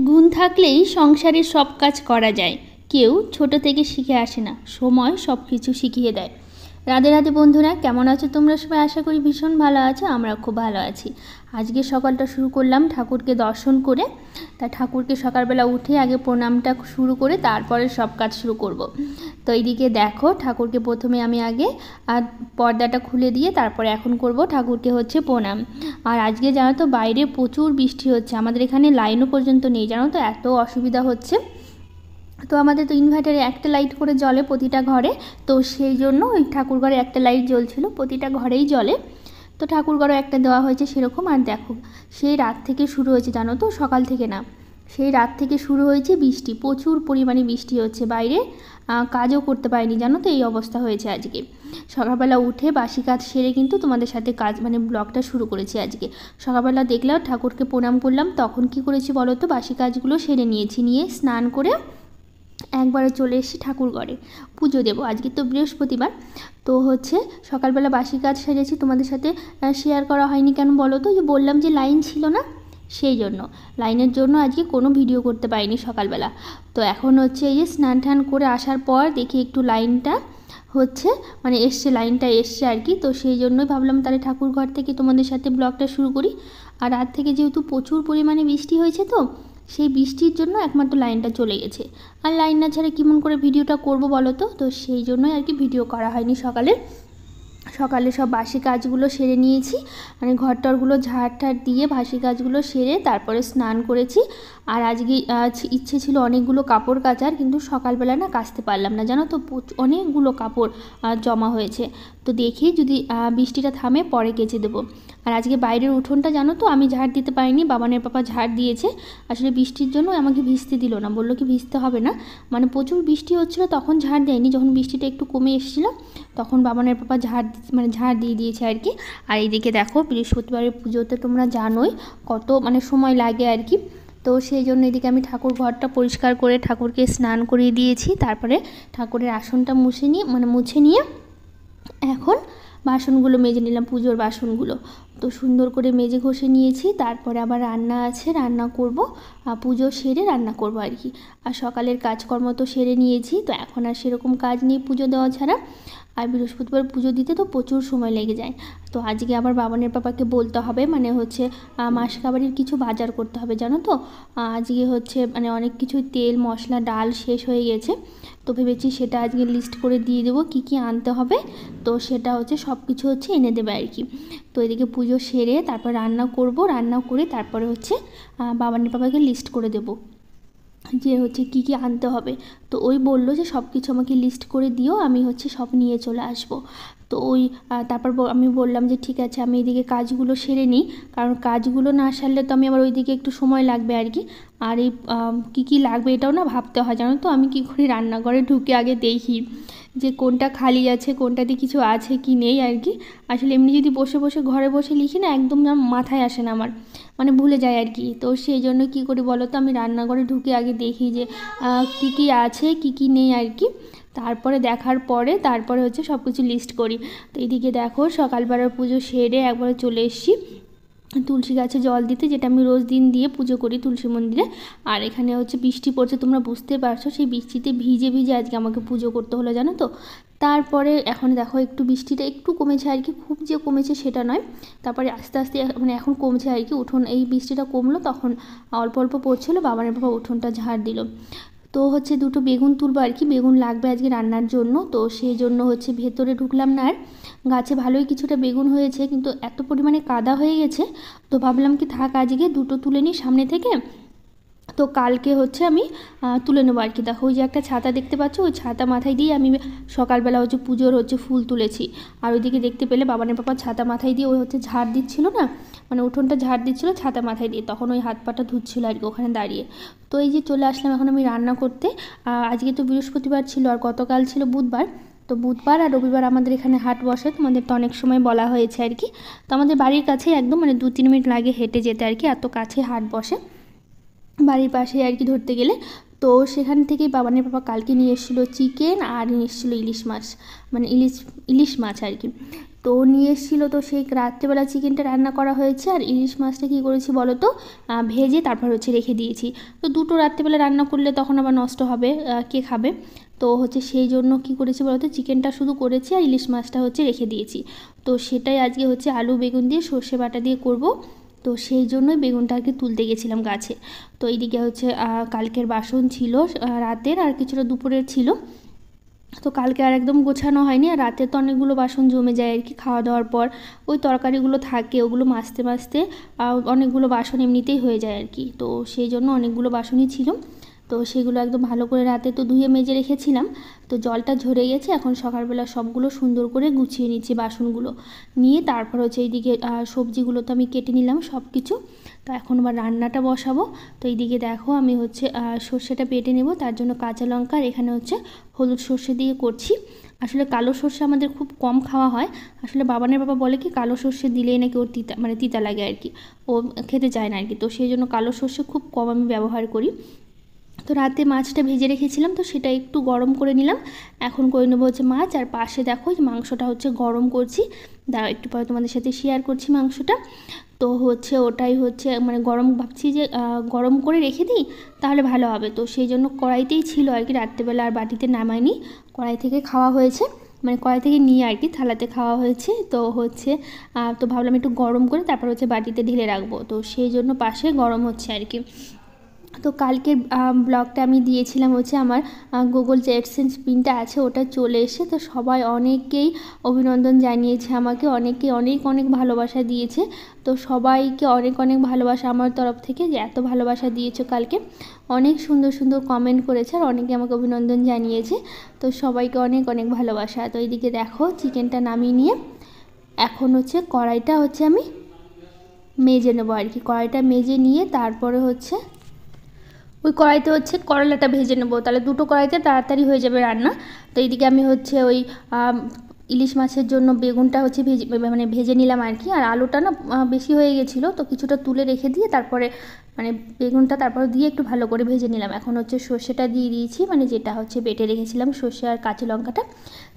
গুণ থাকলেই সংসারের সব কাজ করা যায়। কেউ ছোট থেকে শিখে আসে না, সময় সব কিছু শিখিয়ে দেয়। রাধে রাধে বন্ধুরা, কেমন আছো তোমরা সবাই? আশা করি ভীষণ ভালো আছো, আমরা খুব ভালো আছি। আজকে সকালটা শুরু করলাম ঠাকুরকে দর্শন করে। তা ঠাকুরকে সকালবেলা উঠে আগে প্রণামটা শুরু করে তারপরে সব কাজ শুরু করব। তো এইদিকে দেখো, ঠাকুরকে প্রথমে আমি আগে পর্দাটা খুলে দিয়ে তারপরে এখন করব ঠাকুরকে হচ্ছে প্রণাম। আর আজকে জানো তো বাইরে প্রচুর বৃষ্টি হচ্ছে, আমাদের এখানে লাইনও পর্যন্ত নেই, জানো তো এত অসুবিধা হচ্ছে। তো আমাদের তো ইনভার্টারে একটা লাইট করে জ্বলে প্রতিটা ঘরে, তো সেই জন্য ওই ঠাকুর ঘরে একটা লাইট জ্বলছিল, প্রতিটা ঘরেই জ্বলে। তো ঠাকুর ঘরে একটা দেওয়া হয়েছে সেরকম। আর দেখো, সেই রাত থেকে শুরু হয়েছে, জানো তো সকাল থেকে না, সেই রাত থেকে শুরু হয়েছে বৃষ্টি, প্রচুর পরিমাণে বৃষ্টি হচ্ছে। বাইরে কাজও করতে পারিনি, জানো তো এই অবস্থা হয়েছে আজকে। সকালবেলা উঠে বাসি কাজ সেরে কিন্তু তোমাদের সাথে কাজ ব্লগটা শুরু করেছি আজকে। সকালবেলা দেখলাম ঠাকুরকে প্রণাম করলাম, তখন কি করেছি বলো তো, বাসি কাজগুলো সেরে নিয়েছি, নিয়ে স্নান করে একবারে চলে এসেছি ঠাকুর ঘরে পুজো দেবো। আজকে তো বৃহস্পতিবার, তো হচ্ছে সকালবেলা বাসি কাজ সেরেছি, তোমাদের সাথে শেয়ার করা হয়নি কেন বলো তো, যে বললাম যে লাইন ছিল না, সেই জন্য লাইনের জন্য আজকে কোনো ভিডিও করতে পারিনি সকালবেলা। তো এখন হচ্ছে এই যে স্নান টান করে আসার পর দেখি একটু লাইনটা হচ্ছে এসছে, লাইনটা এসছে আর কি। তো সেই জন্যই ভাবলাম তাহলে ঠাকুর ঘর থেকে তোমাদের সাথে ব্লগটা শুরু করি। আর রাত থেকে যেহেতু প্রচুর পরিমাণে বৃষ্টি হয়েছে, তো সেই বৃষ্টির জন্য একমাত্র লাইনটা চলে গেছে। আর লাইন না ছাড়া কেমন করে ভিডিওটা করব বলো তো, তো সেই জন্যই আর কি ভিডিও করা হয়নি। সকালে সব বাসি কাজগুলো সেরে নিয়েছি, ঘরটরগুলো ঝাড় দিয়ে বাসি কাজগুলো সেরে তারপরে স্নান করেছি। আর আজকে ইচ্ছে ছিল অনেকগুলো কাপড় কাচার, কিন্তু সকালবেলা না কাচতে পারলাম না, জানো তো অনেকগুলো কাপড় জমা হয়েছে। তো দেখি যদি বৃষ্টিটা থামে পরে কেচে দেবো। আর আজকে বাইরের উঠোনটা জানো তো আমি ঝাড় দিতে পারিনি, বাবানের পাপা ঝাড় দিয়েছে। আসলে বৃষ্টির জন্য আমাকে ভিজতে দিল না, বললো কি ভিজতে হবে না, প্রচুর বৃষ্টি হচ্ছিলো তখন ঝাড় দেয়নি, যখন বৃষ্টিটা একটু কমে এসেছিলো তখন বাবানের পাপা ঝাড় দিয়ে দিয়েছে আর কি। আর এইদিকে দেখো, বৃহস্পতিবারের পুজোতে তোমরা জানোই কত সময় লাগে আর কি। তো সেই জন্য এদিকে আমি ঠাকুর ঘরটা পরিষ্কার করে ঠাকুরকে স্নান করিয়ে দিয়েছি, তারপরে ঠাকুরের আসনটা মুছে নিয়ে এখন বাসনগুলো মেজে নিলাম, পুজোর বাসনগুলো তো সুন্দর করে মেজে ঘষে নিয়েছি। তারপরে আবার রান্না আছে, রান্না করব, পুজো সেরে রান্না করব আর কি। আর সকালের কাজকর্ম তো সেরে নিয়েছি, তো এখন আর সেরকম কাজ নেই পুজো দেওয়া ছাড়া। আর বৃহস্পতিবার পুজো দিতে তো প্রচুর সময় লেগে যায়। তো আজকে আবার বাবানের পাপাকে বলতে হবে, হচ্ছে মাসকাবারির কিছু বাজার করতে হবে, জানো তো আজকে হচ্ছে অনেক কিছু তেল মশলা ডাল শেষ হয়ে গেছে। তো ভেবেছি সেটা আজকে লিস্ট করে দিয়ে দেবো কী কী আনতে হবে, তো সেটা হচ্ছে সব কিছু হচ্ছে এনে দেবে আর কি। তো এদিকে পুজো সেরে তারপর রান্না করব, রান্না করে তারপরে হচ্ছে বাবানের পাপাকে লিস্ট করে দেবো যে হচ্ছে কী কী আনতে হবে। তো ওই বললো যে সব কিছু আমাকে লিস্ট করে দিও, আমি হচ্ছে সব নিয়ে চলে আসব। তো ওই তারপর আমি বললাম যে ঠিক আছে, আমি এদিকে কাজগুলো সেরে নিই, কারণ কাজগুলো না সারলে তো আমি আবার ওইদিকে একটু সময় লাগবে আর কি। আর এই কী কী লাগবে এটাও না ভাবতে হয়, জানো তো আমি কী করি, রান্নাঘরে ঢুকে আগে দেখি যে কোনটা খালি আছে, কোনটাতে কিছু আছে কি নেই আর কি। আসলে এমনি যদি বসে বসে ঘরে বসে লিখি না, একদম মাথায় আসে না আমার, ভুলে যায় আর কি। তো সেই জন্য কী করি বলো তো, আমি রান্নাঘরে ঢুকে আগে দেখি যে কী কী আছে কী কী নেই আর কি। তারপরে দেখার পরে তারপরে হচ্ছে সব কিছু লিস্ট করি। তো এইদিকে দেখো, সকালবেলার পুজো সেরে একবারে চলে এসেছি তুলসী গাছে জল দিতে, যেটা আমি রোজ দিন দিয়ে পুজো করি তুলসী মন্দিরে। আর এখানে হচ্ছে বৃষ্টি পড়ছে, তোমরা বুঝতে পারছো, সেই বৃষ্টিতে ভিজে ভিজে আজকে আমাকে পুজো করতে হলো, জানো তো। তারপরে এখন দেখো একটু বৃষ্টিটা একটু কমেছে আর কি, খুব যে কমেছে সেটা নয়। তারপরে আস্তে আস্তে এখন কমছে আর কি, উঠোন এই বৃষ্টিটা কমলো তখন অল্প অল্প পড়ছিলো, বাবার বাবা উঠোনটা ঝাড় দিল। তো হচ্ছে দুটো বেগুন তুলবো আর কি, বেগুন লাগবে আজকে রান্নার জন্য। তো সেই জন্য হচ্ছে ভেতরে ঢুকলাম না, আর গাছে ভালোই কিছুটা বেগুন হয়েছে, কিন্তু এত পরিমাণে কাদা হয়ে গেছে, তো ভাবলাম কি থাক আজকে দুটো তুলে নিই সামনে থেকে, তো কালকে হচ্ছে আমি তুলে নেবো আর কি। দেখো ওই যে একটা ছাতা দেখতে পাচ্ছ, ওই ছাতা মাথায় দিয়ে আমি সকালবেলা হচ্ছে পুজোর হচ্ছে ফুল তুলেছি। আর ওইদিকে দেখতে পেলে বাবানের পাপা ছাতা মাথায় দিয়ে ওই হচ্ছে ঝাড় দিচ্ছিল না, উঠোনটা ঝাড় দিচ্ছিলো ছাতা মাথায় দিয়ে, তখন ওই হাত পাটা ধুচ্ছিল আর কি ওখানে দাঁড়িয়ে। তো এই যে চলে আসলাম এখন আমি রান্না করতে। আজকে তো বৃহস্পতিবার ছিল আর গতকাল ছিল বুধবার। তো বুধবার আর রবিবার আমাদের এখানে হাট বসে, তোমাদের তো অনেক সময় বলা হয়েছে আর কি। তো আমাদের বাড়ির কাছেই একদম 2-3 মিনিট লাগে হেঁটে যেতে আর কি, এত কাছে হাট বসে বাড়ির পাশে আর কি ধরতে গেলে। তো সেখান থেকেই বাবানের পাপা কালকে নিয়ে এসেছিলো চিকেন আর নিয়ে এসেছিলো ইলিশ মাছ, মানে ইলিশ মাছ আর কি। তো নিয়ে এসেছিলো, তো সেই রাত্রেবেলা চিকেনটা রান্না করা হয়েছে, আর ইলিশ মাছটা কী করেছি বলো তো, ভেজে তারপর হচ্ছে রেখে দিয়েছি। তো দুটো রাত্রেবেলা রান্না করলে তখন আবার নষ্ট হবে, কে খাবে। তো হচ্ছে সেই জন্য কী করেছি বলো তো, চিকেনটা শুধু করেছি আর ইলিশ মাছটা হচ্ছে রেখে দিয়েছি। তো সেটাই আজকে হচ্ছে আলু বেগুন দিয়ে সর্ষে বাটা দিয়ে করব। তো সেই জন্যই বেগুনটা আর কি তুলতে গেছিলাম গাছে। তো এইদিকে হচ্ছে কালকের বাসন ছিল রাতের, আর কিছুটা দুপুরের ছিল। তো কালকে আর একদম গোছানো হয়নি, আর রাতে তো অনেকগুলো বাসন জমে যায় আর কি, খাওয়া দাওয়ার পর ওই তরকারিগুলো থাকে, ওগুলো মাজতে মাজতে অনেকগুলো বাসন এমনিতেই হয়ে যায় আর কি। তো সেই জন্য অনেকগুলো বাসনই ছিল, তো সেগুলো একদম ভালো করে রাতে তো ধুয়ে মেজে রেখেছিলাম। তো জলটা ঝরে গেছে, এখন সকালবেলা সবগুলো সুন্দর করে গুছিয়ে নিচ্ছি বাসনগুলো নিয়ে। তারপর হচ্ছে এইদিকে সবজিগুলো তো আমি কেটে নিলাম সব কিছু। তো এখন আবার রান্নাটা বসাবো। তো এইদিকে দেখো আমি হচ্ছে সর্ষেটা বেটে নেব, তার জন্য কাঁচা লঙ্কা আর এখানে হচ্ছে হলুদ সর্ষে দিয়ে করছি। আসলে কালো সর্ষে আমাদের খুব কম খাওয়া হয়। আসলে বাবানের বাবা বলে কি কালো সর্ষে দিলেই নাকি ওর তিতা, মানে তিতা লাগে আর কি, ও খেতে চায় না আর কি। তো সেই জন্য কালো সর্ষে খুব কম আমি ব্যবহার করি। তো রাতে মাছটা ভেজে রেখেছিলাম, তো সেটা একটু গরম করে নিলাম। এখন করে নেবো হচ্ছে মাছ, আর পাশে দেখো মাংসটা হচ্ছে গরম করছি। দাঁড়াও একটু পরে তোমাদের সাথে শেয়ার করছি মাংসটা। তো হচ্ছে ওটাই হচ্ছে মানে গরম, ভাবছি যে গরম করে রেখে দিই তাহলে ভালো হবে। তো সেই জন্য কড়াইতেই ছিল আর কি, রাত্রেবেলা আর বাটিতে নামাইনি, কড়াই থেকে খাওয়া হয়েছে, মানে কড়াই থেকে নিয়ে আর কি থালাতে খাওয়া হয়েছে। তো হচ্ছে তো ভাবলাম একটু গরম করে তারপর হচ্ছে বাটিতে ঢেলে রাখবো। তো সেই জন্য পাশে গরম হচ্ছে আর কি। তো কালকের ব্লগটা আমি দিয়েছিলাম হচ্ছে আমার গুগল যে অ্যাডসেন্স পিনটা আছে ওটা চলে এসে, তো সবাই অনেকেই অভিনন্দন জানিয়েছে আমাকে, অনেকে অনেক অনেক ভালোবাসা দিয়েছে। তো সবাইকে অনেক অনেক ভালোবাসা আমার তরফ থেকে, যে এত ভালোবাসা দিয়েছো কালকে, অনেক সুন্দর সুন্দর কমেন্ট করেছে আর অনেকে আমাকে অভিনন্দন জানিয়েছে। তো সবাইকে অনেক অনেক ভালোবাসা। তো এইদিকে দেখো চিকেনটা নামিয়ে নিয়ে এখন হচ্ছে কড়াইটা হচ্ছে আমি মেজে নেবো আর কি। কড়াইটা মেজে নিয়ে তারপরে হচ্ছে ওই কড়াইতে হচ্ছে করলাটা ভেজে নেবো, তাহলে দুটো কড়াইতে তাড়াতাড়ি হয়ে যাবে রান্না। তো এইদিকে আমি হচ্ছে ওই ইলিশ মাছের জন্য বেগুনটা হচ্ছে ভেজে নিলাম আর কি। আর আলুটা না বেশি হয়ে গেছিলো, তো কিছুটা তুলে রেখে দিয়ে তারপরে মানে বেগুনটা তারপরে দিয়ে একটু ভালো করে ভেজে নিলাম। এখন হচ্ছে সর্ষেটা দিয়ে দিয়েছি, মানে যেটা হচ্ছে বেটে রেখেছিলাম সর্ষে আর কাঁচা লঙ্কাটা।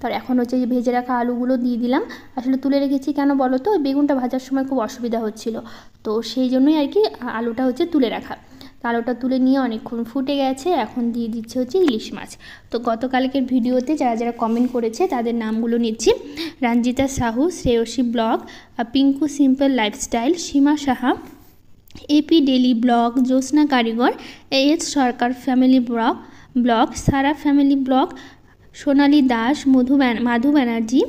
তার এখন হচ্ছে যে ভেজে রাখা আলুগুলো দিয়ে দিলাম। আসলে তুলে রেখেছি কেন বলো তো, ওই বেগুনটা ভাজার সময় খুব অসুবিধা হচ্ছিলো, তো সেই জন্যই আর কি আলুটা হচ্ছে তুলে রাখা। আলুটা তুলে নিয়ে অনেকক্ষণ ফুটে গেছে, এখন দিয়ে দিচ্ছে হচ্ছে ইলিশ মাছ। তো গতকালকের ভিডিওতে যারা যারা কমেন্ট করেছে তাদের নামগুলো নিচ্ছি: Ranjita Sahu, Shreyasi blog, Pinku simple lifestyle, Seema Saha, AP daily blog, Jyotsna Karigar, S Sarkar family blog, Sara family blog, Sonali Das, Madhu Banerjee,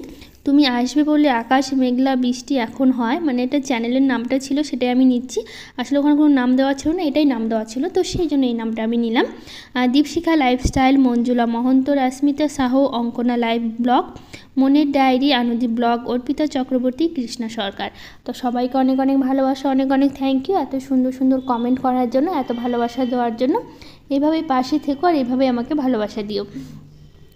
তুমি আসবে বললে আকাশ মেঘলা বৃষ্টি এখন হয়, মানে এটা চ্যানেলের নামটা ছিল, সেটাই আমি নিচ্ছি। আসলে ওখানে কোনো নাম দেওয়া ছিল না, এটাই নাম দেওয়া ছিল, তো সেই জন্য এই নামটা আমি নিলাম। Dipshikha lifestyle, Manjula Mahanta, Rasmita Sahu, Ankana live blog, মনের ডায়েরি, আনন্দী ব্লগ, অর্পিতা চক্রবর্তী, কৃষ্ণা সরকার। তো সবাইকে অনেক অনেক ভালোবাসা, অনেক অনেক থ্যাংক ইউ এত সুন্দর সুন্দর কমেন্ট করার জন্য, এত ভালোবাসা দেওয়ার জন্য। এইভাবেই পাশে থেকো আর এইভাবেই আমাকে ভালোবাসা দিও।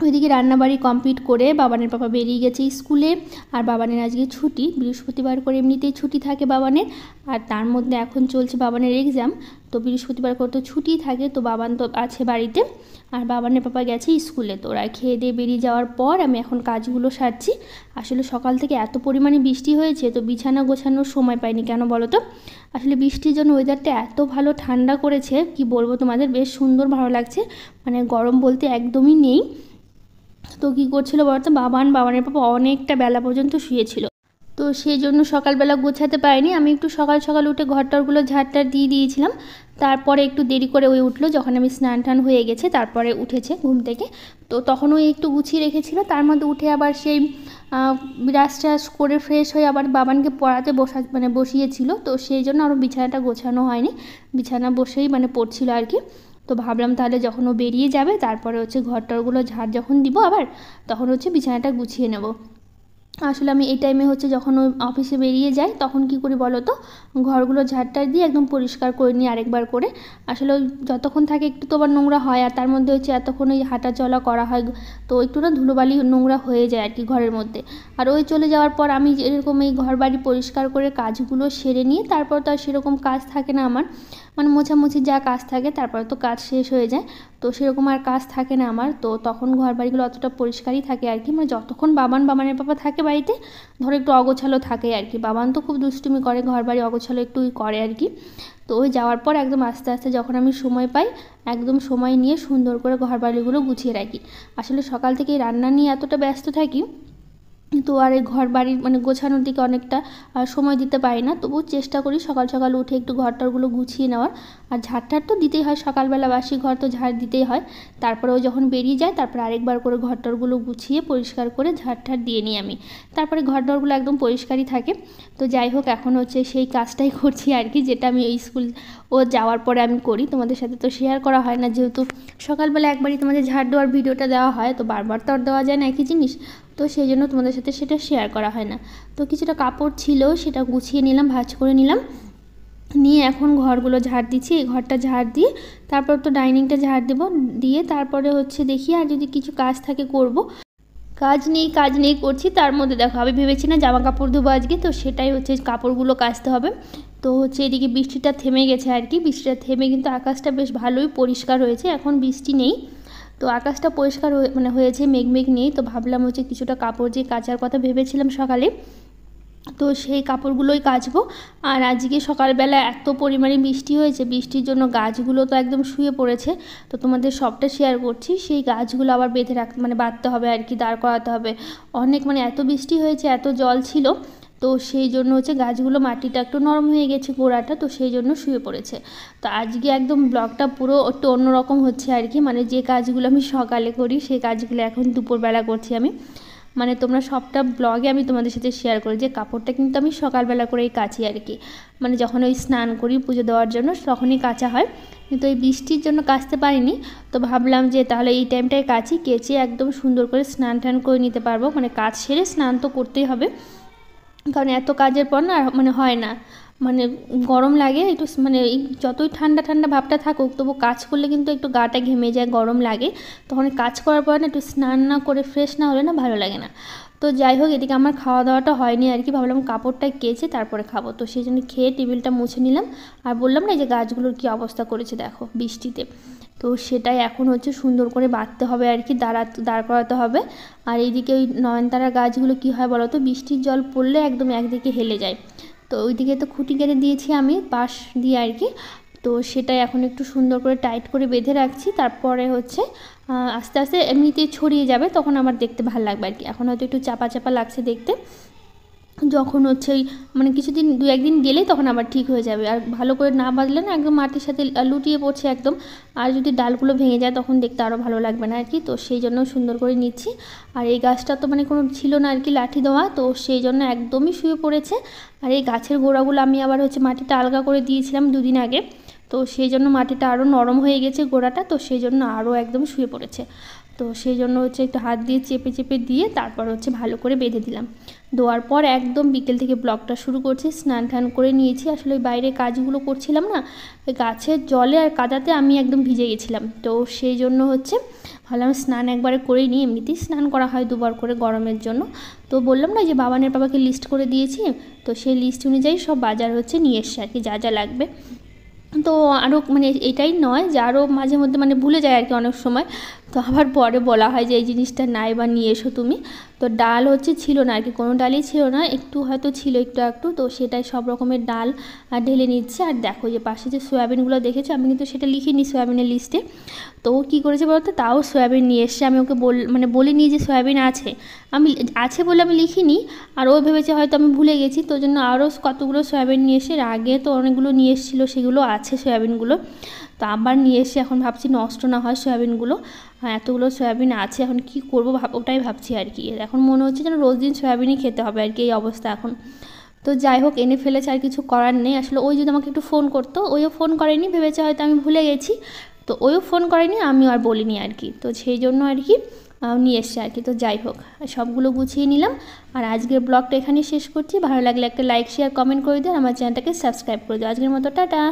ওইদিকে রান্নাবাড়ি কমপ্লিট করে বাবানের পাপা বেরিয়ে গেছে স্কুলে, আর বাবানের আজকে ছুটি, বৃহস্পতিবার করে এমনিতেই ছুটি থাকে বাবানের, আর তার মধ্যে এখন চলছে বাবানের এক্সাম। তো বৃহস্পতিবার করে তো ছুটি থাকে, তো বাবান তো আছে বাড়িতে, আর বাবানের পাপা গেছে স্কুলে। তো ওরা খেয়ে দিয়ে বেরিয়ে যাওয়ার পর আমি এখন কাজগুলো সারছি। আসলে সকাল থেকে এত পরিমাণে বৃষ্টি হয়েছে, তো বিছানা গোছানোর সময় পাইনি, কেন বলো তো, আসলে বৃষ্টির জন্য ওয়েদারটা এত ভালো ঠান্ডা করেছে, কি বলবো তোমাদের, বেশ সুন্দর ভালো লাগছে, মানে গরম বলতে একদমই নেই। তো কী করছিল বলতো, বাবানের পাপা অনেকটা বেলা পর্যন্ত শুয়েছিল, তো সেই জন্য সকালবেলা গোছাতে পারিনি। আমি একটু সকাল সকাল উঠে ঘরটারগুলো ঝাড়টার দিয়ে দিয়েছিলাম, তারপরে একটু দেরি করে ওই উঠলো, যখন আমি স্নান টান হয়ে গেছে তারপরে উঠেছে ঘুম থেকে, তো তখন ওই একটু গুছিয়ে রেখেছিল। তার মধ্যে উঠে আবার সেই ব্রাশ ট্রাশ করে ফ্রেশ হয়ে আবার বাবানকে পড়াতে বসিয়েছিল, তো সেই জন্য আরও বিছানাটা গোছানো হয়নি, বিছানা বসেই মানে পড়ছিল আর কি। তো ভাবলাম তাহলে যখন ও বেরিয়ে যাবে তারপরে হচ্ছে ঘরটারগুলো ঝাড় যখন দিব আবার, তখন হচ্ছে বিছানাটা গুছিয়ে নেব। আসলে আমি এই টাইমে হচ্ছে যখন ওই অফিসে বেরিয়ে যাই তখন কি করি বলো তো, ঘরগুলো ঝাড়টার দিয়ে একদম পরিষ্কার করে নিই আরেকবার করে। আসলে ওই যতক্ষণ থাকে একটু তো আবার নোংরা হয়, আর তার মধ্যে হচ্ছে এতক্ষণ ওই হাঁটা চলা করা হয়, তো একটু না ধুলোবালি নোংরা হয়ে যায় আর কি ঘরের মধ্যে। আর ওই চলে যাওয়ার পর আমি এরকম এই ঘর বাড়ি পরিষ্কার করে কাজগুলো সেরে নিয়ে তারপর তো আর সেরকম কাজ থাকে না আমার, মানে মোছামুছি যা কাজ থাকে তারপরে তো কাজ শেষ হয়ে যায়, তো সেরকম আর কাজ থাকে না আমার। তো তখন ঘর বাড়িগুলো অতটা পরিষ্কারই থাকে আর কি, মানে যতক্ষণ বাবানের পাপা থাকে বাড়িতে ধরো একটু অগোছালো থাকে আর কি। বাবান তো খুব দুষ্টুমি করে, ঘর বাড়ি অগোছালো একটু করে আর কি। তো ওই যাওয়ার পর একদম আস্তে আস্তে যখন আমি সময় পাই একদম সময় নিয়ে সুন্দর করে ঘর বাড়িগুলো গুছিয়ে রাখি। আসলে সকাল থেকে রান্না নিয়ে এতটা ব্যস্ত থাকি, তো আর এই ঘর বাড়ির মানে গোছানোর দিকে অনেকটা সময় দিতে পারি না। তবুও চেষ্টা করি সকাল সকাল উঠে একটু ঘরটারগুলো গুছিয়ে নেওয়ার। আর ঝাড়টার তো দিতেই হয়, সকালবেলা বাসি ঘর তো ঝাড় দিতেই হয়। তারপরেও যখন বেরিয়ে যায় তারপরে আরেকবার করে ঘরটারগুলো গুছিয়ে পরিষ্কার করে ঝাড় দিয়ে নিই আমি। তারপরে ঘরটারগুলো একদম পরিষ্কারই থাকে। তো যাই হোক, এখন হচ্ছে সেই কাজটাই করছি আর কি, যেটা আমি এই স্কুল ও যাওয়ার পরে আমি করি। তোমাদের সাথে তো শেয়ার করা হয় না, যেহেতু সকালবেলা একবারই তোমাদের ঝাড় দেওয়ার ভিডিওটা দেওয়া হয়, তো বারবার তো আর দেওয়া যায় না একই জিনিস, তো সেই জন্য তোমাদের সাথে সেটা শেয়ার করা হয় না। তো কিছুটা কাপড় ছিল সেটা গুছিয়ে নিলাম, ভাঁজ করে নিলাম, নিয়ে এখন ঘরগুলো ঝাড় দিচ্ছি। এই ঘরটা ঝাড় দিয়ে তারপর তো ডাইনিংটা ঝাড় দেবো, দিয়ে তারপরে হচ্ছে দেখি আর যদি কিছু কাজ থাকে করব। কাজ নেই করছি, তার মধ্যে দেখো আমি ভেবেছি না জামা কাপড় ধোবো আজকে, তো সেটাই হচ্ছে কাপড়গুলো কাচতে হবে। তো হচ্ছে এদিকে বৃষ্টিটা থেমে গেছে আর কি, বৃষ্টিটা থেমে কিন্তু আকাশটা বেশ ভালোই পরিষ্কার হয়েছে, এখন বৃষ্টি নেই। তো আকাশটা পরিষ্কার হয়েছে, মেঘ নেই। তো ভাবলাম হচ্ছে কিছুটা কাপড় যে কাচার কথা ভেবেছিলাম সকালে, তো সেই কাপড়গুলোই কাচবো। আর আজকে সকালবেলা এত পরিমাণে বৃষ্টি হয়েছে, বৃষ্টির জন্য গাছগুলো তো একদম শুয়ে পড়েছে। তো তোমাদের সবটা শেয়ার করছি, সেই গাছগুলো আবার বেঁধে মানে বাঁধতে হবে আর কি, দাঁড় করাতে হবে। অনেক মানে এত বৃষ্টি হয়েছে, এত জল ছিল, তো সেই জন্য হচ্ছে গাছগুলো মাটিটা একটু নরম হয়ে গেছে গোড়াটা, তো সেই জন্য শুয়ে পড়েছে। তো আজকে একদম ব্লগটা পুরো একটু অন্যরকম হচ্ছে আর কি, মানে যে কাজগুলো আমি সকালে করি সেই কাজগুলো এখন দুপুরবেলা করছি আমি। মানে তোমরা সবটা ব্লগে আমি তোমাদের সাথে শেয়ার করি, যে কাপড়টা কিন্তু আমি সকালবেলা করেই কাচি আর কি, মানে যখন ওই স্নান করি পুজো দেওয়ার জন্য তখনই কাচা হয়, কিন্তু এই বৃষ্টির জন্য কাচতে পারিনি। তো ভাবলাম যে তাহলে এই টাইমটায় কাচি, কেচে একদম সুন্দর করে স্নান টান করে নিতে পারবো, মানে কাজ সেরে স্নান তো করতেই হবে, কারণ এত কাজের পর না মানে হয় না, মানে গরম লাগে একটু, মানে যতই ঠান্ডা ঠান্ডা ভাবটা থাকুক তবু কাজ করলে কিন্তু একটু গাটা ঘেমে যায়, গরম লাগে, তখন কাজ করার পর না একটু স্নান না করে ফ্রেশ না হলে না ভালো লাগে না। তো যাই হোক, এদিকে আমার খাওয়া দাওয়াটা হয়নি আর কি, ভাবলাম কাপড়টা কেচে তারপরে খাবো, তো সেই জন্য খেয়ে টেবিলটা মুছে নিলাম। আর বললাম না যে গাছগুলোর কী অবস্থা করেছে দেখো বৃষ্টিতে, তো সেটাই এখন হচ্ছে সুন্দর করে বাঁধতে হবে আর কি, দাঁড় করাতে হবে। আর এইদিকে ওই নয়নতারা গাছগুলো কী হয় বলো তো, বৃষ্টির জল পড়লে একদম একদিকে হেলে যায়, তো ওইদিকে তো খুঁটি কেটে দিয়েছি আমি বাঁশ দিয়ে আর কি, তো সেটাই এখন একটু সুন্দর করে টাইট করে বেঁধে রাখছি। তারপরে হচ্ছে আস্তে আস্তে এমনিতেই ছড়িয়ে যাবে, তখন আমার দেখতে ভালো লাগবে আর কি। এখন হয়তো একটু চাপা চাপা লাগছে দেখতে, যখন হচ্ছে ওই মানে কিছুদিন 2-1 দিন গেলেই তখন আবার ঠিক হয়ে যাবে। আর ভালো করে না বাঁধলে না একদম মাটির সাথে লুটিয়ে পড়ছে একদম, আর যদি ডালগুলো ভেঙে যায় তখন দেখতে আরও ভালো লাগবে না আর কি, তো সেই জন্য সুন্দর করে নিচ্ছি। আর এই গাছটা তো মানে কোনো ছিল না আর কি লাঠি দেওয়া, তো সেই জন্য একদমই শুয়ে পড়েছে। আর এই গাছের গোড়াগুলো আমি আবার হচ্ছে মাটিটা আলগা করে দিয়েছিলাম 2 দিন আগে, তো সেই জন্য মাটিটা আরও নরম হয়ে গেছে গোড়াটা, তো সেই জন্য আরও একদম শুয়ে পড়েছে। তো সেই জন্য হচ্ছে একটু হাত দিয়ে চেপে চেপে দিয়ে তারপর হচ্ছে ভালো করে বেঁধে দিলাম। দেওয়ার পর একদম বিকেল থেকে ব্লগটা শুরু করছি, স্নান টান করে নিয়েছি। আসলে ওই বাইরে কাজগুলো করছিলাম না, ওই গাছের জলে আর কাদাতে আমি একদম ভিজে গেছিলাম, তো সেই জন্য হচ্ছে ভাবলাম স্নান একবারে করেই নিই, এমনিতেই স্নান করা হয় 2বার করে গরমের জন্য। তো বললাম না যে বাবানের বাবাকে লিস্ট করে দিয়েছি, তো সেই লিস্ট অনুযায়ী সব বাজার হচ্ছে নিয়ে এসছে আর কি, যা যা লাগবে। তো আরও মানে এটাই নয় যে আরও মাঝে মধ্যে মানে ভুলে যায় আর কি অনেক সময়, তো আবার পরে বলা হয় যে এই জিনিসটা নাই বা নিয়ে এসো তুমি। তো ডাল হচ্ছে ছিল না আর কি, কোনো ডালই ছিল না, একটু হয়তো ছিল একটু, তো সেটাই সব রকমের ডাল ঢেলে নিচ্ছে। আর দেখো যে পাশে যে সয়াবিনগুলো দেখেছো, আমি কিন্তু সেটা লিখিনি সয়াবিনের লিস্টে, তো ও কী করেছে বলতো, তাও সয়াবিন নিয়ে এসছে। আমি ওকে বলিনি যে সয়াবিন আছে, আমি আছে বলে আমি লিখিনি, আর ও ভেবেছে হয়তো আমি ভুলে গেছি, তো জন্য আরও কতগুলো সয়াবিন নিয়ে এসে, আগে তো অনেকগুলো নিয়ে এসেছিলো, সেগুলো আছে সয়াবিনগুলো, তো আবার নিয়ে এসে এখন ভাবছি নষ্ট না হয় সয়াবিনগুলো। এতগুলো সয়াবিন আছে, এখন কি করবো ওটাই ভাবছি আর কি। এখন মনে হচ্ছে যেন রোজ দিন সয়াবিনই খেতে হবে আর কি, এই অবস্থা এখন। তো যাই হোক, এনে ফেলেছে, আর কিছু করার নেই। আসলে ওই যদি আমাকে একটু ফোন করতো, ওইও ফোন করেনি, ভেবেছে হয়তো আমি ভুলে গেছি, তো ওইও ফোন করেনি, আমিও আর বলিনি আর কি, তো সেই জন্য আর কি নিয়ে এসছে আর কি। তো যাই হোক, সবগুলো গুছিয়ে নিলাম। আর আজকের ব্লগটা এখানেই শেষ করছি। ভালো লাগলে একটা লাইক শেয়ার কমেন্ট করে দিও, আর আমার চ্যানেলটাকে সাবস্ক্রাইব করে দিও। আজকের মতো টাটা।